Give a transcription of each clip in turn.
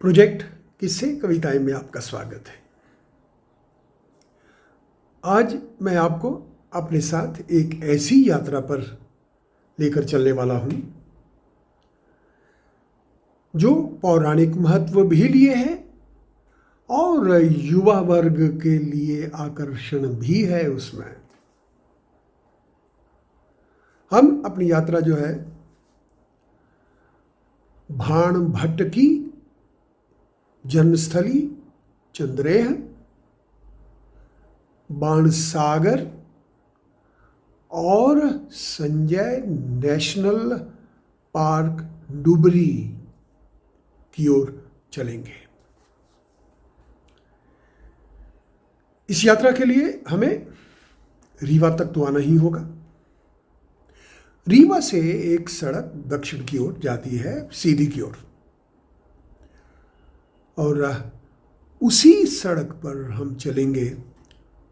Project किस्से कविताएं में आपका स्वागत है। आज मैं आपको अपने साथ एक ऐसी यात्रा पर लेकर चलने वाला हूं जो पौराणिक महत्व भी लिए है और युवा वर्ग के लिए आकर्षण भी है। उसमें हम अपनी यात्रा जो है भाण भट्ट की जन्मस्थली चंद्रेह, बाणसागर और संजय नेशनल पार्क डुबरी की ओर चलेंगे। इस यात्रा के लिए हमें रीवा तक तो आना ही होगा। रीवा से एक सड़क दक्षिण की ओर जाती है, सीधी की ओर, और उसी सड़क पर हम चलेंगे।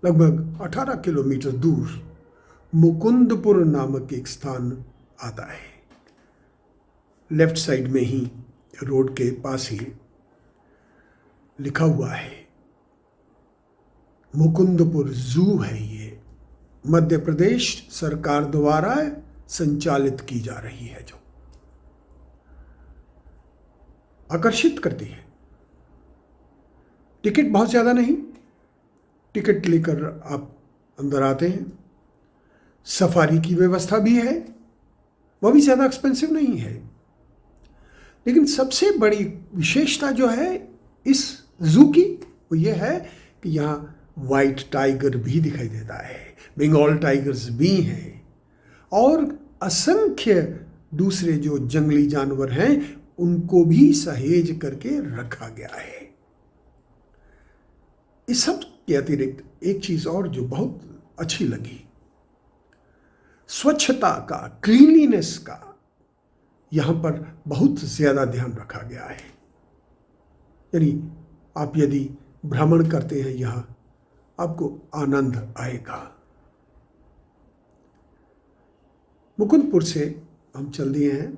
लगभग 18 किलोमीटर दूर मुकुंदपुर नामक एक स्थान आता है। लेफ्ट साइड में ही रोड के पास ही लिखा हुआ है मुकुंदपुर जू है। ये मध्य प्रदेश सरकार द्वारा संचालित की जा रही है, जो आकर्षित करती है। टिकट बहुत ज़्यादा नहीं, टिकट लेकर आप अंदर आते हैं। सफारी की व्यवस्था भी है, वह भी ज़्यादा एक्सपेंसिव नहीं है। लेकिन सबसे बड़ी विशेषता जो है इस जू की वो ये है कि यहाँ वाइट टाइगर भी दिखाई देता है, बंगाल टाइगर्स भी हैं और असंख्य दूसरे जो जंगली जानवर हैं उनको भी सहेज करके रखा गया है। इस सब के अतिरिक्त एक चीज़ और जो बहुत अच्छी लगी, स्वच्छता का, क्लीनलीनेस का यहाँ पर बहुत ज़्यादा ध्यान रखा गया है। यानी आप यदि भ्रमण करते हैं यहाँ, आपको आनंद आएगा। मुकुंदपुर से हम चल दिए हैं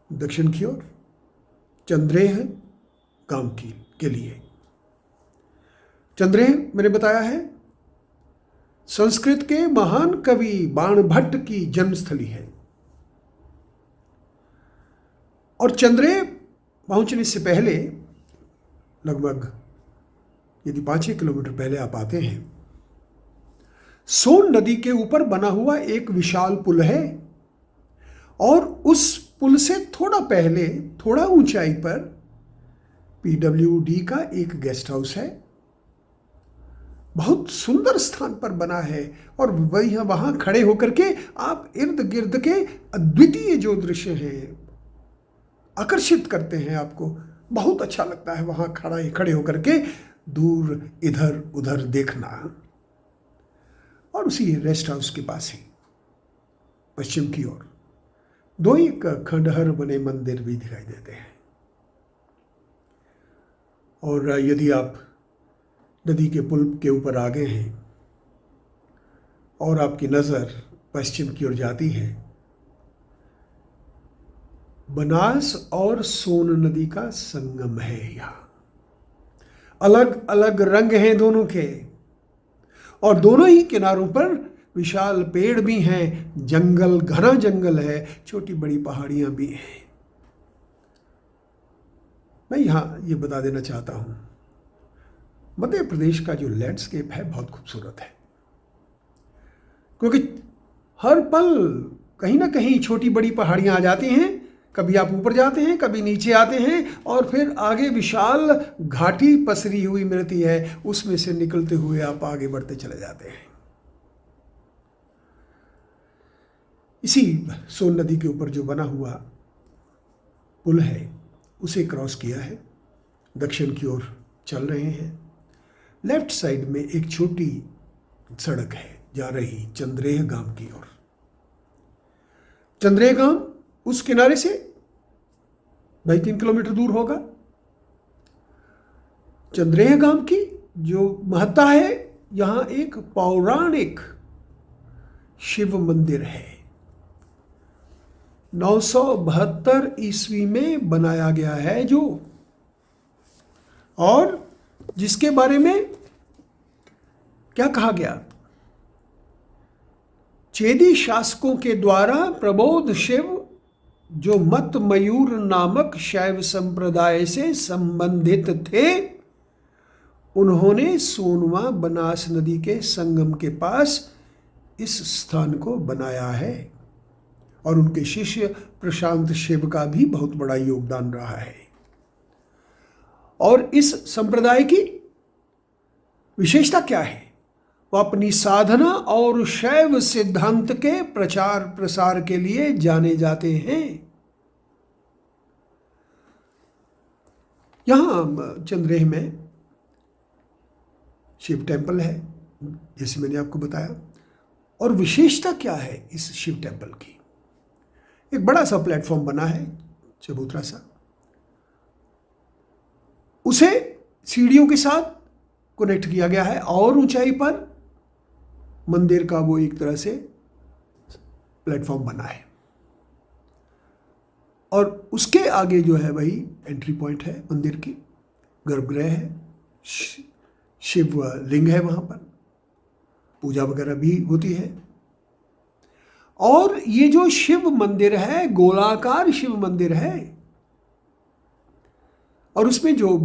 दक्षिण की ओर, चंद्रेह गांव के लिए। चंद्रेह मैंने बताया है संस्कृत के महान कवि बाणभट्ट की जन्मस्थली है। और चंद्रेह पहुंचने से पहले लगभग यदि 5-6 किलोमीटर पहले आप आते हैं, सोन नदी के ऊपर बना हुआ एक विशाल पुल है और उस पुल से थोड़ा पहले, थोड़ा ऊंचाई पर PWD का एक गेस्ट हाउस है। बहुत सुंदर स्थान पर बना है और वहां खड़े होकर के आप इर्द गिर्द के अद्वितीय जो दृश्य हैं आकर्षित करते हैं। आपको बहुत अच्छा लगता है वहां खड़े होकर के दूर इधर उधर देखना। और उसी रेस्ट हाउस के पास ही पश्चिम की ओर दो एक खंडहर बने मंदिर भी दिखाई देते हैं। और यदि आप नदी के पुल के ऊपर आ गए हैं और आपकी नज़र पश्चिम की ओर जाती है, बनास और सोन नदी का संगम है। यहाँ अलग अलग रंग हैं दोनों के, और दोनों ही किनारों पर विशाल पेड़ भी हैं, जंगल, घना जंगल है, छोटी बड़ी पहाड़ियां भी हैं। मैं यहाँ ये बता देना चाहता हूँ, मध्य प्रदेश का जो लैंडस्केप है बहुत खूबसूरत है, क्योंकि हर पल कहीं ना कहीं छोटी बड़ी पहाड़ियां आ जाती हैं। कभी आप ऊपर जाते हैं, कभी नीचे आते हैं, और फिर आगे विशाल घाटी पसरी हुई मिलती है, उसमें से निकलते हुए आप आगे बढ़ते चले जाते हैं। इसी सोन नदी के ऊपर जो बना हुआ पुल है उसे क्रॉस किया है, दक्षिण की ओर चल रहे हैं। लेफ्ट साइड में एक छोटी सड़क है जा रही चंद्रेह गांव की ओर। चंद्रेह गांव उस किनारे से 2-3 किलोमीटर दूर होगा। चंद्रेह गांव की जो महत्ता है, यहां एक पौराणिक शिव मंदिर है। 972 ईस्वी में बनाया गया है जो, और जिसके बारे में क्या कहा गया, चेदी शासकों के द्वारा प्रबोध शिव जो मत मयूर नामक शैव संप्रदाय से संबंधित थे, उन्होंने सोनवा बनास नदी के संगम के पास इस स्थान को बनाया है, और उनके शिष्य प्रशांत शिव का भी बहुत बड़ा योगदान रहा है। और इस संप्रदाय की विशेषता क्या है? वो अपनी साधना और शैव सिद्धांत के प्रचार प्रसार के लिए जाने जाते हैं। यहां चंद्रेह में शिव टेम्पल है, जैसे मैंने आपको बताया। और विशेषता क्या है इस शिव टेम्पल की? एक बड़ा सा प्लेटफॉर्म बना है, चबूतरा सा, उसे सीढ़ियों के साथ कनेक्ट किया गया है, और ऊंचाई पर मंदिर का वो एक तरह से प्लेटफॉर्म बना है, और उसके आगे जो है वही एंट्री पॉइंट है मंदिर की, गर्भगृह है, शिव लिंग है, वहां पर पूजा वगैरह भी होती है। और ये जो शिव मंदिर है गोलाकार शिव मंदिर है, और उसमें जो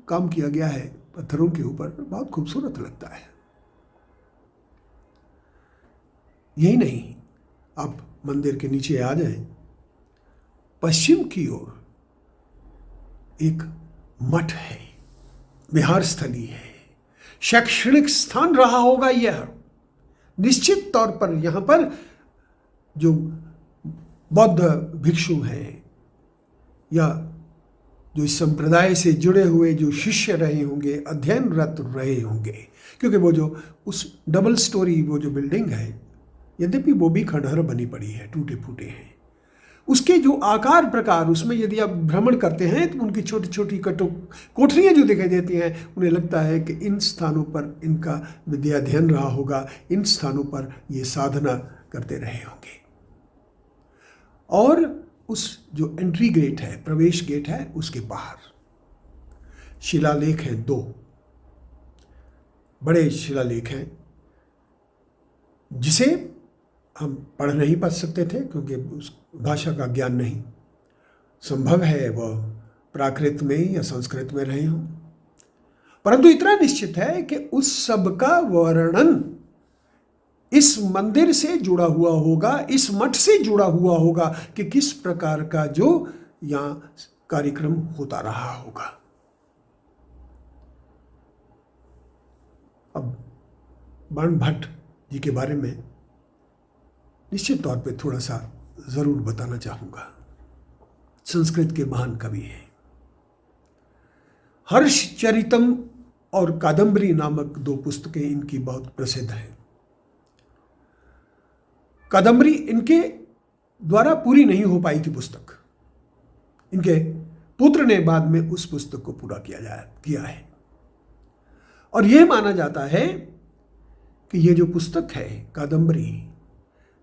काम किया गया है पत्थरों के ऊपर, बहुत खूबसूरत लगता है। यही नहीं, आप मंदिर के नीचे आ जाएं, पश्चिम की ओर एक मठ है, विहार स्थली है, शैक्षणिक स्थान रहा होगा यह निश्चित तौर पर। यहां पर जो बौद्ध भिक्षु हैं या जो इस संप्रदाय से जुड़े हुए जो शिष्य रहे होंगे, अध्ययनरत रहे होंगे, क्योंकि वो जो उस डबल स्टोरी वो जो बिल्डिंग है, यद्यपि वो भी खंडहर बनी पड़ी है, टूटे फूटे हैं, उसके जो आकार प्रकार, उसमें यदि आप भ्रमण करते हैं तो उनकी छोटी छोटी कोठरियाँ जो दिखाई देती हैं, उन्हें लगता है कि इन स्थानों पर इनका विद्याध्ययन रहा होगा, इन स्थानों पर ये साधना करते रहे होंगे। और उस जो एंट्री गेट है, प्रवेश गेट है, उसके बाहर शिलालेख हैं, 2 बड़े शिलालेख हैं, जिसे हम पढ़ नहीं पा सकते थे क्योंकि उस भाषा का ज्ञान नहीं। संभव है वह प्राकृत में या संस्कृत में रहे हों, परंतु इतना निश्चित है कि उस सब का वर्णन इस मंदिर से जुड़ा हुआ होगा, इस मठ से जुड़ा हुआ होगा कि किस प्रकार का जो यहाँ कार्यक्रम होता रहा होगा। अब बाणभट्ट जी के बारे में निश्चित तौर पे थोड़ा सा जरूर बताना चाहूंगा। संस्कृत के महान कवि हैं। हर्षचरितम और कादंबरी नामक 2 पुस्तकें इनकी बहुत प्रसिद्ध हैं। कादंबरी इनके द्वारा पूरी नहीं हो पाई थी पुस्तक, इनके पुत्र ने बाद में उस पुस्तक को पूरा किया है। और यह माना जाता है कि ये जो पुस्तक है कादंबरी,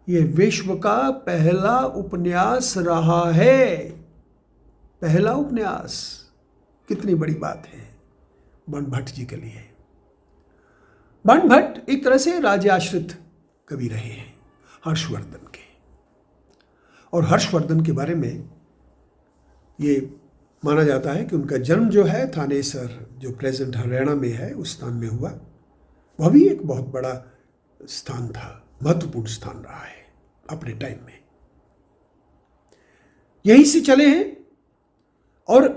ये विश्व का पहला उपन्यास रहा है। पहला उपन्यास, कितनी बड़ी बात है बाणभट्ट जी के लिए। बाणभट्ट एक तरह से राज्याश्रित कवि रहे हैं हर्षवर्धन के, और हर्षवर्धन के बारे में ये माना जाता है कि उनका जन्म जो है थानेसर, जो प्रेजेंट हरियाणा में है, उस स्थान में हुआ। वह भी एक बहुत बड़ा स्थान था, महत्वपूर्ण स्थान रहा है अपने टाइम में। यहीं से चले हैं और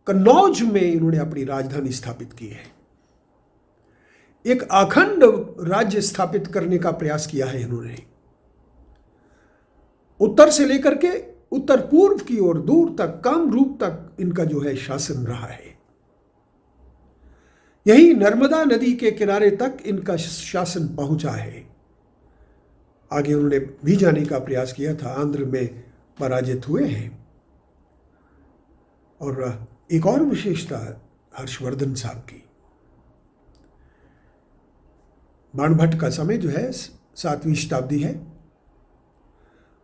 कन्नौज में इन्होंने अपनी राजधानी स्थापित की है। एक अखंड राज्य स्थापित करने का प्रयास किया है इन्होंने। उत्तर से लेकर के उत्तर पूर्व की ओर दूर तक, कामरूप तक इनका जो है शासन रहा है। यही नर्मदा नदी के किनारे तक इनका शासन पहुंचा है। आगे उन्होंने भी जाने का प्रयास किया था, आंध्र में पराजित हुए हैं। और एक और विशेषता हर्षवर्धन साहब की, बाणभट्ट का समय जो है 7वीं शताब्दी है,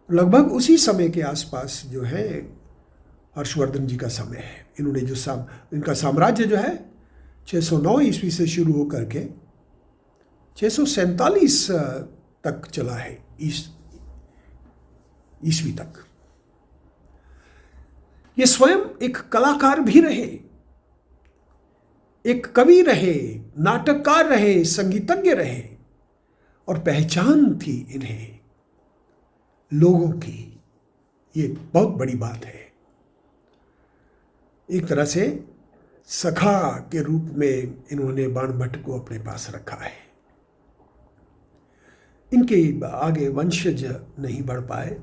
लगभग उसी समय के आसपास जो है हर्षवर्धन जी का समय है। इन्होंने जो इनका साम्राज्य जो है 609 ईस्वी से शुरू होकर के 647 तक चला है, ईस्वी तक। ये स्वयं एक कलाकार भी रहे, एक कवि रहे, नाटककार रहे, संगीतज्ञ रहे, और पहचान थी इन्हें लोगों की। ये बहुत बड़ी बात है। एक तरह से सखा के रूप में इन्होंने बाणभट्ट को अपने पास रखा है। इनके आगे वंशज नहीं बढ़ पाए,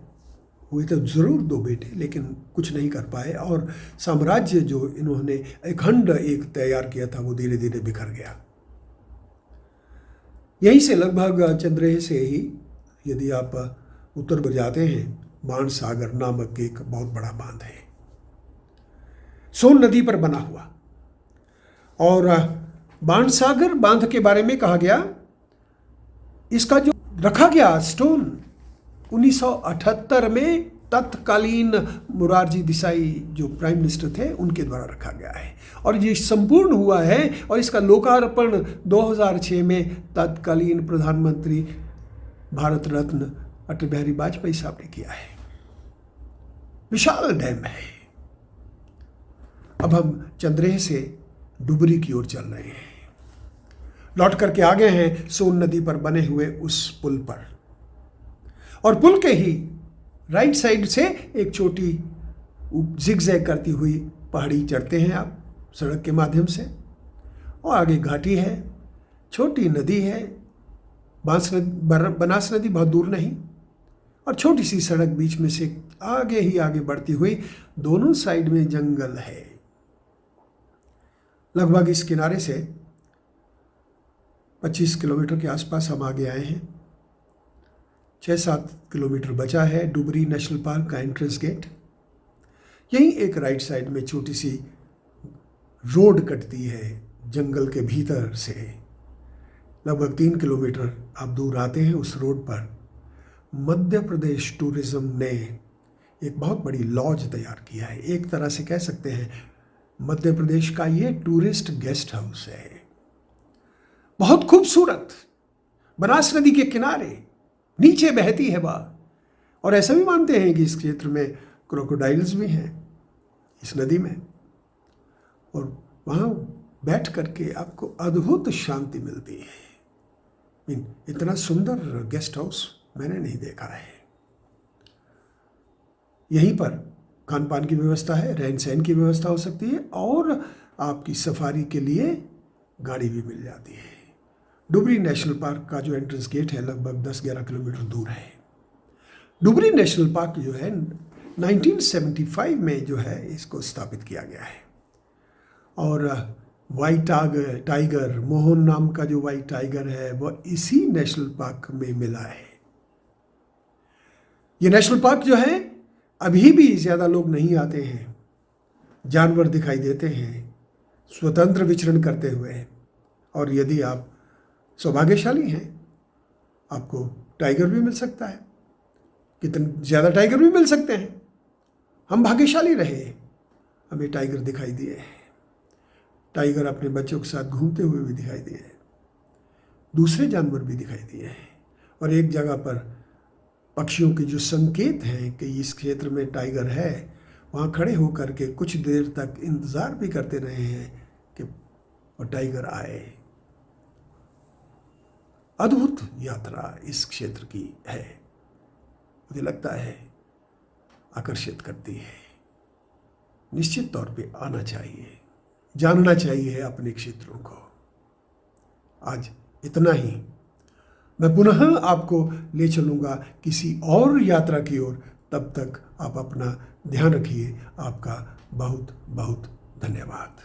हुए तो जरूर 2 बेटे, लेकिन कुछ नहीं कर पाए, और साम्राज्य जो इन्होंने अखंड एक तैयार किया था वो धीरे धीरे बिखर गया। यहीं से लगभग चंद्रेय से ही यदि आप उत्तर को जाते हैं, बाणसागर नामक एक बहुत बड़ा बांध है, सोन नदी पर बना हुआ। और बाणसागर बांध के बारे में कहा गया, इसका जो रखा गया स्टोन 1978 में तत्कालीन मोरारजी देसाई जो प्राइम मिनिस्टर थे उनके द्वारा रखा गया है, और ये संपूर्ण हुआ है। और इसका लोकार्पण 2006 में तत्कालीन प्रधानमंत्री भारत रत्न अटल बिहारी वाजपेयी साहब ने किया है। विशाल डैम है। अब हम चंद्रेय से डुबरी की ओर चल रहे हैं। लौट करके आ गए हैं सोन नदी पर बने हुए उस पुल पर, और पुल के ही राइट साइड से एक छोटी जिगजैग करती हुई पहाड़ी चढ़ते हैं आप सड़क के माध्यम से, और आगे घाटी है, छोटी नदी है, बनास नदी बहुत दूर नहीं, और छोटी सी सड़क बीच में से आगे ही आगे बढ़ती हुई, दोनों साइड में जंगल है। लगभग इस किनारे से 25 किलोमीटर के आसपास हम आगे आए हैं। 6-7 किलोमीटर बचा है डुबरी नेशनल पार्क का एंट्रेंस गेट। यहीं एक राइट साइड में छोटी सी रोड कटती है जंगल के भीतर से। लगभग 3 किलोमीटर आप दूर आते हैं, उस रोड पर मध्य प्रदेश टूरिज्म ने एक बहुत बड़ी लॉज तैयार किया है। एक तरह से कह सकते हैं मध्य प्रदेश का ये टूरिस्ट गेस्ट हाउस है। बहुत खूबसूरत, बनास नदी के किनारे, नीचे बहती है वह, और ऐसा भी मानते हैं कि इस क्षेत्र में क्रोकोडाइल्स भी हैं इस नदी में, और वहाँ बैठ करके आपको अद्भुत शांति मिलती है। इतना सुंदर गेस्ट हाउस मैंने नहीं देखा है। यहीं पर खान पान की व्यवस्था है, रहन सहन की व्यवस्था हो सकती है, और आपकी सफारी के लिए गाड़ी भी मिल जाती है। डुबरी नेशनल पार्क का जो एंट्रेंस गेट है लगभग 10-11 किलोमीटर दूर है। डुबरी नेशनल पार्क जो है 1975 में जो है इसको स्थापित किया गया है, और वाइट टाइगर, मोहन नाम का जो वाइट टाइगर है वह इसी नेशनल पार्क में मिला है। ये नेशनल पार्क जो है अभी भी ज़्यादा लोग नहीं आते हैं, जानवर दिखाई देते हैं स्वतंत्र विचरण करते हुए, और यदि आप सौभाग्यशाली हैं आपको टाइगर भी मिल सकता है, कितने ज़्यादा टाइगर भी मिल सकते हैं। हम भाग्यशाली रहे, हमें टाइगर दिखाई दिए हैं। टाइगर अपने बच्चों के साथ घूमते हुए भी दिखाई दिए, दूसरे जानवर भी दिखाई दिए हैं, और एक जगह पर पक्षियों के जो संकेत हैं कि इस क्षेत्र में टाइगर है, वहाँ खड़े होकर के कुछ देर तक इंतज़ार भी करते रहे हैं कि वो टाइगर आए। अद्भुत यात्रा इस क्षेत्र की है, मुझे लगता है आकर्षित करती है। निश्चित तौर पे आना चाहिए, जानना चाहिए अपने क्षेत्रों को। आज इतना ही। मैं पुनः आपको ले चलूँगा किसी और यात्रा की ओर। तब तक आप अपना ध्यान रखिए। आपका बहुत बहुत धन्यवाद।